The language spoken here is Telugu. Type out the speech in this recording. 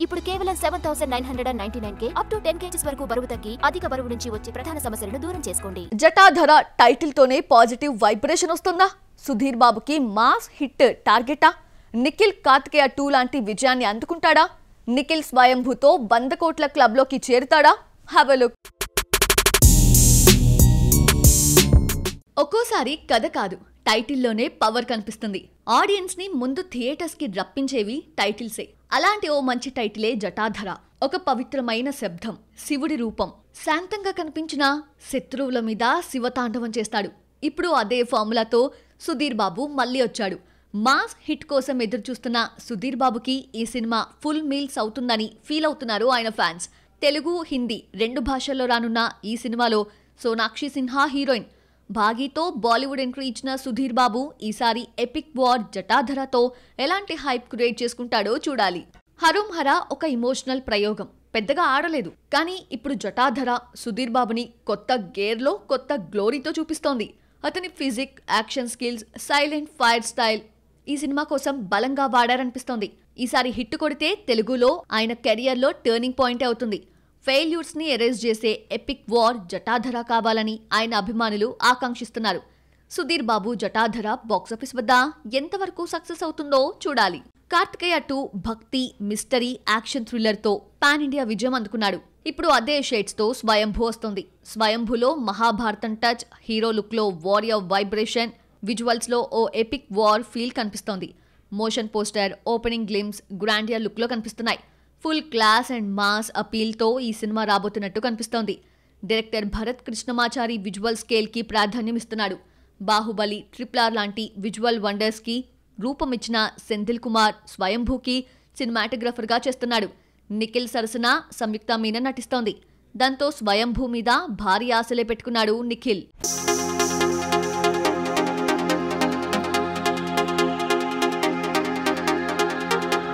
ఇప్పుడు కేవలం 7999K అప్ టు 10 kgs వరకు బరువు తగ్గి అధిక బరువు నుంచి వచ్చే ప్రధాన సమస్యలను దూరం చేసుకోండి. జటాధర టైటిల్ తోనే పాజిటివ్ వైబ్రేషన్ వస్తుందా? సుధీర్ బాబుకి మాస్ హిట్ టార్గెటా? నిఖిల్ కార్తికేయ 2 లాంటి విజయాన్ని అందుకుంటాడా? నిఖిల్ స్వయంభూతో 100 కోట్ల క్లబ్ లోకి చేరుతాడా? Have a look. ఒక్కోసారి కథ కాదు, టైటిల్లోనే పవర్ కనిపిస్తుంది. ఆడియన్స్ ని ముందు థియేటర్స్ కి రప్పించేవి టైటిల్సే. అలాంటి ఓ మంచి టైటిలే జటాధర. ఒక పవిత్రమైన శబ్దం, శివుడి రూపం. శాంతంగా కనిపించిన శత్రువుల మీద శివతాండవం చేస్తాడు. ఇప్పుడు అదే ఫార్ములాతో సుధీర్ బాబు మళ్ళీ వచ్చాడు. మాస్ హిట్ కోసం ఎదురు చూస్తున్న సుధీర్ బాబుకి ఈ సినిమా ఫుల్ మీల్స్ అవుతుందని ఫీల్ అవుతున్నారు ఆయన ఫ్యాన్స్. తెలుగు, హిందీ 2 భాషల్లో రానున్న ఈ సినిమాలో సోనాక్షి సిన్హా హీరోయిన్. భాగీతో బాలీవుడ్ ఎంట్రీ ఇచ్చిన సుధీర్ బాబు ఈసారి ఎపిక్ వార్ జటాధరతో ఎలాంటి హైప్ క్రియేట్ చేసుకుంటాడో చూడాలి. హరుం హర ఒక ఇమోషనల్ ప్రయోగం, పెద్దగా ఆడలేదు. కానీ ఇప్పుడు జటాధర సుధీర్ బాబుని కొత్త గేర్లో, కొత్త గ్లోరీతో చూపిస్తోంది. అతని physique, action skills, silent fire style ఈ సినిమా కోసం బలంగా వాడారనిపిస్తోంది. ఈసారి హిట్ కొడితే తెలుగులో ఆయన కెరియర్లో టర్నింగ్ పాయింట్ అవుతుంది. ఫెయిల్యూర్స్ ని ఎరేజ్ చేసే ఎపిక్ వార్ జటాధర కావాలని ఆయన అభిమానులు ఆకాంక్షిస్తున్నారు. సుధీర్ బాబు జటాధర బాక్సాఫీస్ వద్ద ఎంతవరకు సక్సెస్ అవుతుందో చూడాలి. కార్తికేయ 2 భక్తి, మిస్టరీ, యాక్షన్ థ్రిల్లర్ తో పాన్ ఇండియా విజయం అందుకున్నాడు. ఇప్పుడు అదే షేడ్స్ తో స్వయంభూ వస్తుంది. స్వయంభూలో మహాభారతం టచ్, హీరో లుక్ లో వారియర్ వైబ్రేషన్, విజువల్స్ లో ఓ ఎపిక్ వార్ ఫీల్ కనిపిస్తోంది. Motion poster, opening glimpse grandeur look లో కనిపిస్తున్నాయి. ఫుల్ క్లాస్ అండ్ మాస్ అపీల్తో ఈ సినిమా రాబోతున్నట్టు కనిపిస్తోంది. డైరెక్టర్ భరత్ కృష్ణమాచారి విజువల్ స్కేల్కి ప్రాధాన్యం ఇస్తున్నాడు. బాహుబలి, RRR లాంటి విజువల్ వండర్స్కి రూపమిచ్చిన సెంథిల్ కుమార్ స్వయంభూకి సినిమాటోగ్రఫర్గా చేస్తున్నాడు. నిఖిల్ సరసన సంయుక్త మీనన్ నటిస్తోంది. దాంతో స్వయంభూ మీద భారీ ఆశలే పెట్టుకున్నాడు నిఖిల్.